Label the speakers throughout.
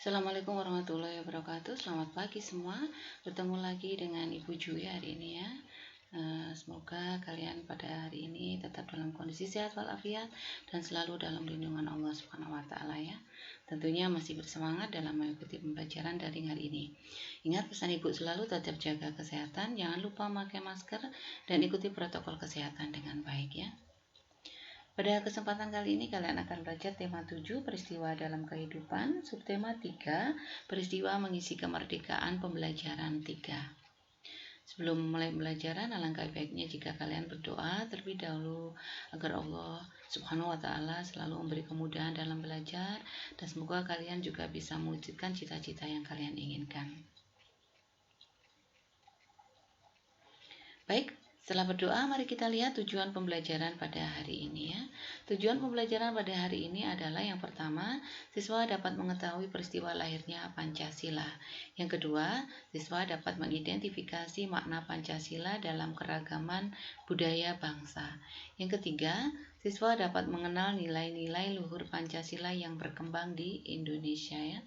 Speaker 1: Assalamualaikum warahmatullahi wabarakatuh. Selamat pagi semua. Bertemu lagi dengan Ibu Jui hari ini ya. Semoga kalian pada hari ini tetap dalam kondisi sehat walafiat dan selalu dalam lindungan Allah Subhanahu wa taala ya. Tentunya masih bersemangat dalam mengikuti pembelajaran daring hari ini. Ingat pesan Ibu selalu tetap jaga kesehatan, jangan lupa memakai masker dan ikuti protokol kesehatan dengan baik ya. Pada kesempatan kali ini kalian akan belajar tema 7 peristiwa dalam kehidupan, subtema 3 peristiwa mengisi kemerdekaan pembelajaran 3. Sebelum mulai pembelajaran, alangkah baiknya jika kalian berdoa terlebih dahulu agar Allah Subhanahu wa taala selalu memberi kemudahan dalam belajar dan semoga kalian juga bisa mewujudkan cita-cita yang kalian inginkan. Baik, setelah berdoa, mari kita lihat tujuan pembelajaran pada hari ini ya. Tujuan pembelajaran pada hari ini adalah yang pertama, siswa dapat mengetahui peristiwa lahirnya Pancasila. Yang kedua, siswa dapat mengidentifikasi makna Pancasila dalam keragaman budaya bangsa. Yang ketiga, siswa dapat mengenal nilai-nilai luhur Pancasila yang berkembang di Indonesia ya.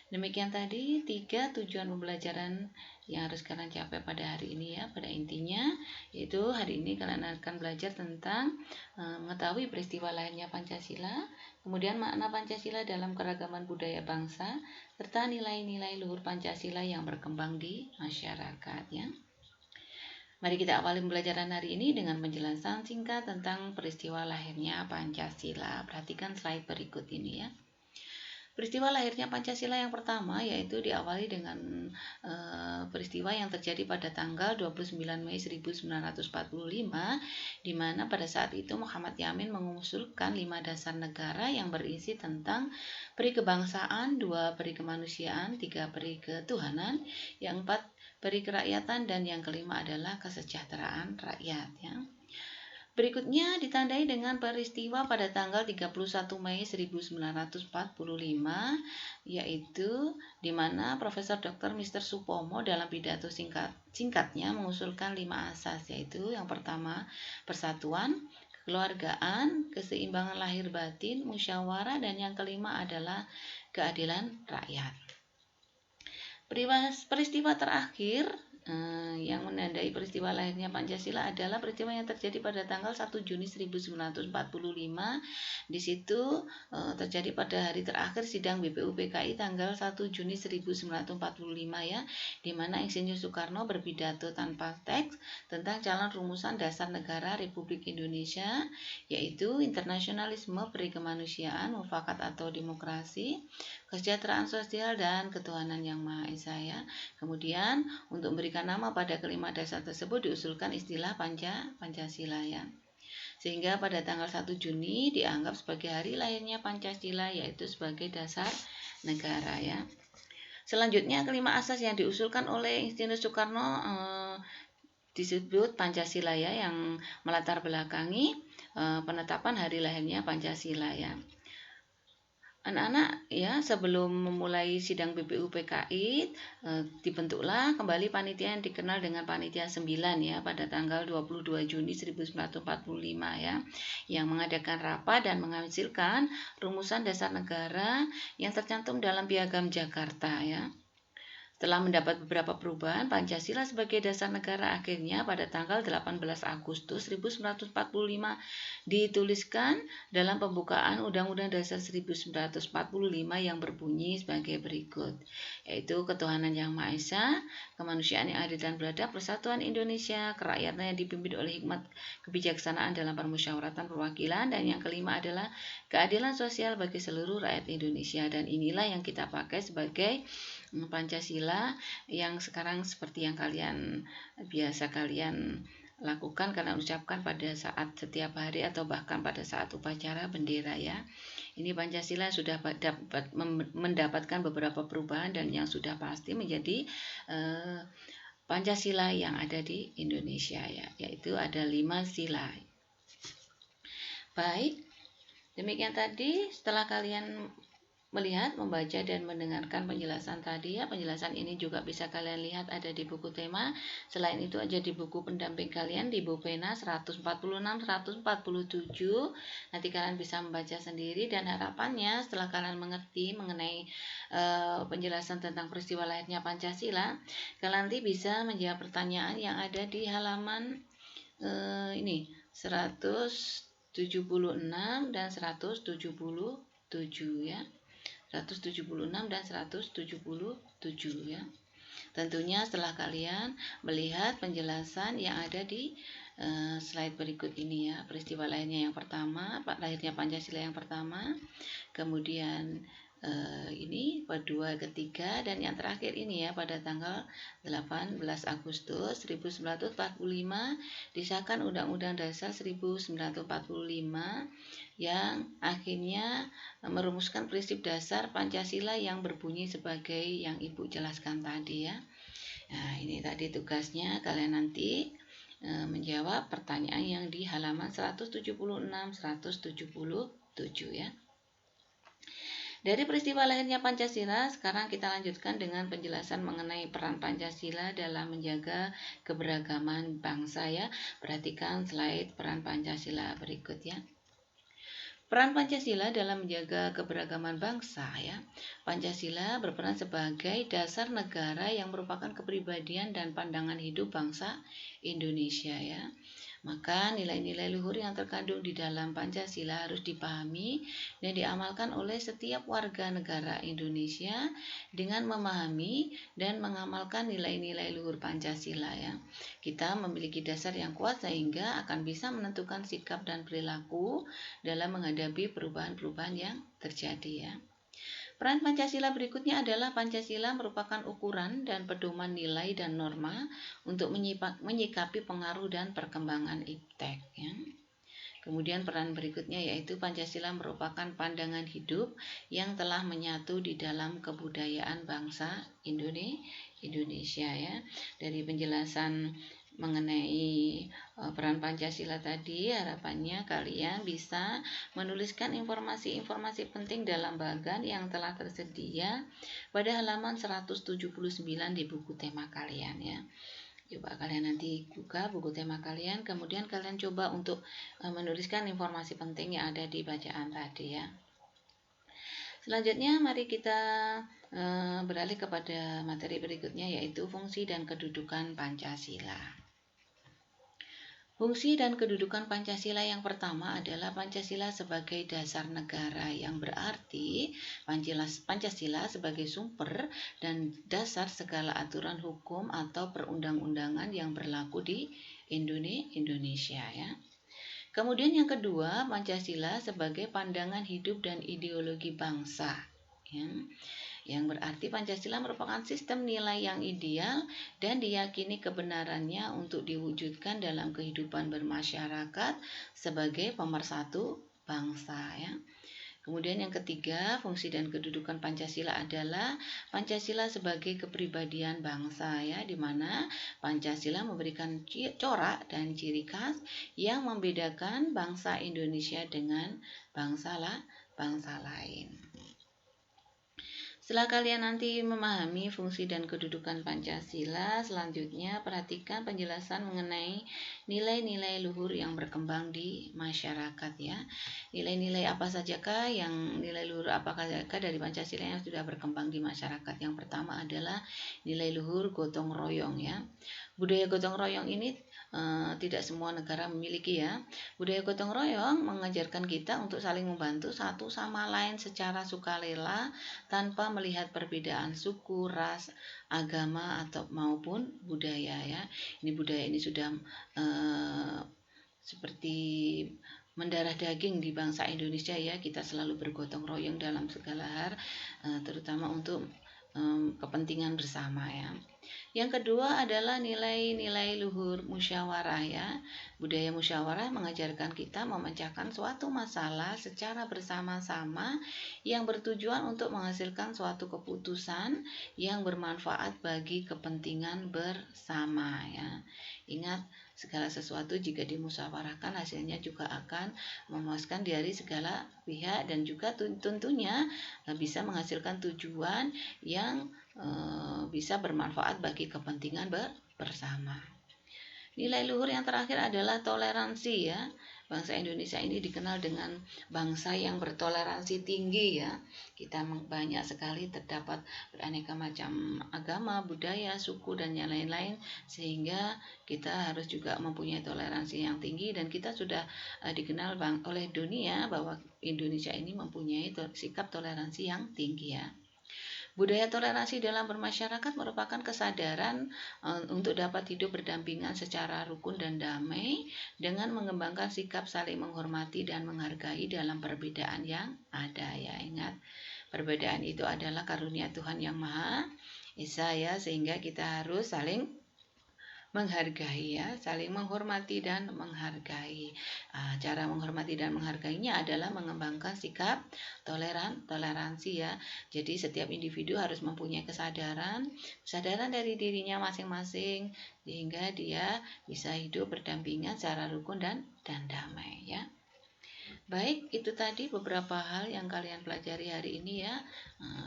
Speaker 1: Demikian tadi 3 tujuan pembelajaran yang harus kalian capai pada hari ini ya. Pada intinya yaitu hari ini kalian akan belajar tentang mengetahui peristiwa lahirnya Pancasila, kemudian makna Pancasila dalam keragaman budaya bangsa, serta nilai-nilai luhur Pancasila yang berkembang di masyarakat ya. Mari kita awali pembelajaran hari ini dengan penjelasan singkat tentang peristiwa lahirnya Pancasila. Perhatikan slide berikut ini ya. Peristiwa lahirnya Pancasila yang pertama yaitu diawali dengan peristiwa yang terjadi pada tanggal 29 Mei 1945 di mana pada saat itu Muhammad Yamin mengusulkan 5 dasar negara yang berisi tentang peri kebangsaan, 2 peri kemanusiaan, 3 peri ketuhanan, yang 4 peri kerakyatan dan yang kelima adalah kesejahteraan rakyat ya. Berikutnya ditandai dengan peristiwa pada tanggal 31 Mei 1945 yaitu di mana Profesor Dr. Mr. Supomo dalam pidato singkatnya mengusulkan 5 asas yaitu yang pertama persatuan, kekeluargaan, keseimbangan lahir batin, musyawarah dan yang kelima adalah keadilan rakyat. Peristiwa terakhir yang menandai peristiwa lahirnya Pancasila adalah peristiwa yang terjadi pada tanggal 1 Juni 1945. Di situ terjadi pada hari terakhir sidang BPUPKI tanggal 1 Juni 1945 ya, di mana Insinyur Soekarno berpidato tanpa teks tentang calon rumusan dasar negara Republik Indonesia yaitu internasionalisme, peri kemanusiaan, mufakat atau demokrasi, kesejahteraan sosial dan ketuhanan yang Maha Esa ya. Kemudian untuk memberikan nama pada kelima dasar tersebut diusulkan istilah Pancasila ya. Sehingga pada tanggal 1 Juni dianggap sebagai hari lahirnya Pancasila yaitu sebagai dasar negara ya. Selanjutnya kelima asas yang diusulkan oleh Insinyur Soekarno disebut Pancasila ya, yang melatar belakangi penetapan hari lahirnya Pancasila ya. Anak-anak ya, sebelum memulai sidang BPUPKI dibentuklah kembali panitia yang dikenal dengan panitia 9 ya pada tanggal 22 Juni 1945 ya, yang mengadakan rapat dan menghasilkan rumusan dasar negara yang tercantum dalam Piagam Jakarta ya. Setelah mendapat beberapa perubahan, Pancasila sebagai dasar negara akhirnya pada tanggal 18 Agustus 1945 dituliskan dalam pembukaan Undang-Undang Dasar 1945 yang berbunyi sebagai berikut, yaitu ketuhanan yang Maha Esa, kemanusiaan yang adil dan beradab, persatuan Indonesia, kerakyatan yang dipimpin oleh hikmat kebijaksanaan dalam permusyawaratan perwakilan, dan yang kelima adalah keadilan sosial bagi seluruh rakyat Indonesia. Dan inilah yang kita pakai sebagai Pancasila yang sekarang seperti yang biasa kalian lakukan, kalian ucapkan pada saat setiap hari atau bahkan pada saat upacara bendera ya. Ini Pancasila sudah mendapatkan beberapa perubahan dan yang sudah pasti menjadi Pancasila yang ada di Indonesia ya, yaitu ada 5 sila. Baik, demikian tadi setelah kalian melihat, membaca, dan mendengarkan penjelasan tadi ya. Penjelasan ini juga bisa kalian lihat ada di buku tema. Selain itu ada di buku pendamping kalian di Bu Pena 146, 147. Nanti kalian bisa membaca sendiri, dan harapannya setelah kalian mengerti mengenai penjelasan tentang peristiwa lahirnya Pancasila, kalian nanti bisa menjawab pertanyaan yang ada di halaman ini 176 dan 177 ya. 176 dan 177 ya. Tentunya setelah kalian melihat penjelasan yang ada di slide berikut ini ya. Peristiwa lahirnya yang pertama, lahirnya Pancasila yang pertama, kemudian ini kedua, ketiga, dan yang terakhir ini ya, pada tanggal 18 Agustus 1945 disahkan Undang-Undang Dasar 1945 yang akhirnya merumuskan prinsip dasar Pancasila yang berbunyi sebagai yang Ibu jelaskan tadi ya. Nah, ini tadi tugasnya kalian nanti menjawab pertanyaan yang di halaman 176, 177 ya. Dari peristiwa lahirnya Pancasila, sekarang kita lanjutkan dengan penjelasan mengenai peran Pancasila dalam menjaga keberagaman bangsa ya. Perhatikan slide peran Pancasila berikut ya. Peran Pancasila dalam menjaga keberagaman bangsa ya. Pancasila berperan sebagai dasar negara yang merupakan kepribadian dan pandangan hidup bangsa Indonesia ya. Maka nilai-nilai luhur yang terkandung di dalam Pancasila harus dipahami dan diamalkan oleh setiap warga negara Indonesia dengan memahami dan mengamalkan nilai-nilai luhur Pancasila ya. Kita memiliki dasar yang kuat sehingga akan bisa menentukan sikap dan perilaku dalam menghadapi perubahan-perubahan yang terjadi ya. Peran Pancasila berikutnya adalah Pancasila merupakan ukuran dan pedoman nilai dan norma untuk menyikapi pengaruh dan perkembangan iptek ya. Kemudian peran berikutnya yaitu Pancasila merupakan pandangan hidup yang telah menyatu di dalam kebudayaan bangsa Indonesia ya. Dari penjelasan mengenai peran Pancasila tadi, harapannya kalian bisa menuliskan informasi-informasi penting dalam bagan yang telah tersedia pada halaman 179 di buku tema kalian ya. Coba kalian nanti buka buku tema kalian, kemudian kalian coba untuk menuliskan informasi penting yang ada di bacaan tadi ya. Selanjutnya mari kita beralih kepada materi berikutnya yaitu fungsi dan kedudukan Pancasila. Fungsi dan kedudukan Pancasila yang pertama adalah Pancasila sebagai dasar negara, yang berarti Pancasila sebagai sumber dan dasar segala aturan hukum atau perundang-undangan yang berlaku di Indonesia ya. Kemudian yang kedua, Pancasila sebagai pandangan hidup dan ideologi bangsa ya. Yang berarti Pancasila merupakan sistem nilai yang ideal dan diyakini kebenarannya untuk diwujudkan dalam kehidupan bermasyarakat sebagai pemersatu bangsa ya. Kemudian yang ketiga, fungsi dan kedudukan Pancasila adalah Pancasila sebagai kepribadian bangsa ya, di mana Pancasila memberikan corak dan ciri khas yang membedakan bangsa Indonesia dengan bangsa lain. Setelah kalian nanti memahami fungsi dan kedudukan Pancasila, selanjutnya perhatikan penjelasan mengenai nilai-nilai luhur yang berkembang di masyarakat ya. Nilai-nilai apa sajakah nilai luhur apakah dari Pancasila yang sudah berkembang di masyarakat? Yang pertama adalah nilai luhur gotong royong ya. Budaya gotong royong ini tidak semua negara memiliki ya. Budaya gotong royong mengajarkan kita untuk saling membantu satu sama lain secara sukarela tanpa melihat perbedaan suku, ras, agama atau maupun budaya ya. Ini budaya ini sudah seperti mendarah daging di bangsa Indonesia ya. Kita selalu bergotong royong dalam segala hal, terutama untuk kepentingan bersama ya. Yang kedua adalah nilai-nilai luhur musyawarah ya. Budaya musyawarah mengajarkan kita memecahkan suatu masalah secara bersama-sama yang bertujuan untuk menghasilkan suatu keputusan yang bermanfaat bagi kepentingan bersama ya. Ingat, segala sesuatu jika dimusyawarahkan hasilnya juga akan memuaskan dari segala pihak dan juga tentunya bisa menghasilkan tujuan yang bisa bermanfaat bagi kepentingan bersama. Nilai luhur yang terakhir adalah toleransi ya. Bangsa Indonesia ini dikenal dengan bangsa yang bertoleransi tinggi ya. Kita banyak sekali terdapat beraneka macam agama, budaya, suku dan yang lain-lain, sehingga kita harus juga mempunyai toleransi yang tinggi dan kita sudah dikenal oleh dunia bahwa Indonesia ini mempunyai sikap toleransi yang tinggi ya. Budaya toleransi dalam bermasyarakat merupakan kesadaran untuk dapat hidup berdampingan secara rukun dan damai dengan mengembangkan sikap saling menghormati dan menghargai dalam perbedaan yang ada ya. Ingat, perbedaan itu adalah karunia Tuhan yang Maha Esa ya, sehingga kita harus saling menghargai ya, saling menghormati dan menghargai. Cara menghormati dan menghargainya adalah mengembangkan sikap toleransi ya. Jadi setiap individu harus mempunyai kesadaran dari dirinya masing-masing sehingga dia bisa hidup berdampingan secara rukun dan damai ya. Baik, itu tadi beberapa hal yang kalian pelajari hari ini ya.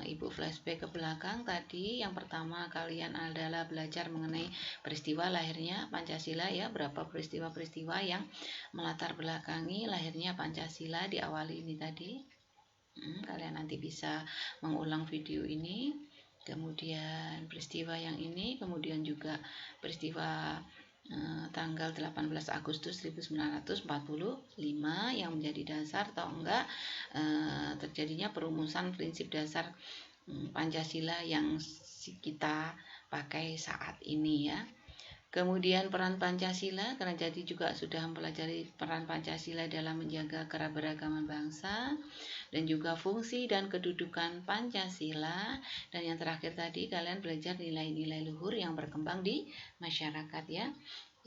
Speaker 1: Ibu flashback ke belakang tadi. Yang pertama kalian adalah belajar mengenai peristiwa lahirnya Pancasila ya. Berapa peristiwa-peristiwa yang melatar belakangi lahirnya Pancasila diawali ini tadi. Kalian nanti bisa mengulang video ini. Kemudian peristiwa yang ini, kemudian juga peristiwa tanggal 18 Agustus 1945 yang menjadi dasar atau enggak terjadinya perumusan prinsip dasar Pancasila yang kita pakai saat ini ya. Kemudian peran Pancasila, karena jadi juga sudah mempelajari peran Pancasila dalam menjaga keberagaman bangsa dan juga fungsi dan kedudukan Pancasila. Dan yang terakhir tadi kalian belajar nilai-nilai luhur yang berkembang di masyarakat ya.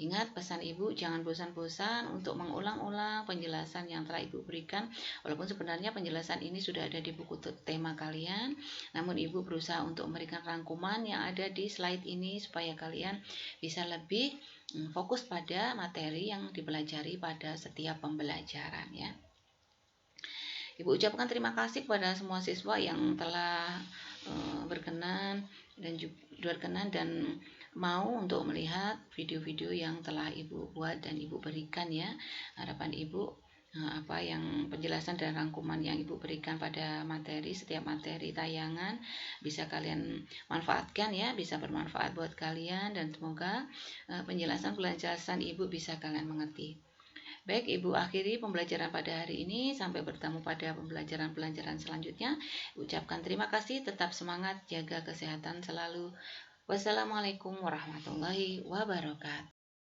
Speaker 1: Ingat pesan Ibu, jangan bosan-bosan untuk mengulang-ulang penjelasan yang telah Ibu berikan. Walaupun sebenarnya penjelasan ini sudah ada di buku tema kalian, namun Ibu berusaha untuk memberikan rangkuman yang ada di slide ini supaya kalian bisa lebih fokus pada materi yang dipelajari pada setiap pembelajaran ya. Ibu ucapkan terima kasih kepada semua siswa yang telah berkenan dan mau untuk melihat video-video yang telah Ibu buat dan Ibu berikan ya. Harapan Ibu apa yang penjelasan dan rangkuman yang Ibu berikan pada setiap materi tayangan bisa kalian manfaatkan ya, bisa bermanfaat buat kalian dan semoga penjelasan Ibu bisa kalian mengerti. Baik, Ibu akhiri pembelajaran pada hari ini. Sampai bertemu pada pembelajaran selanjutnya. Ucapkan terima kasih, tetap semangat, jaga kesehatan selalu. Wassalamualaikum warahmatullahi wabarakatuh.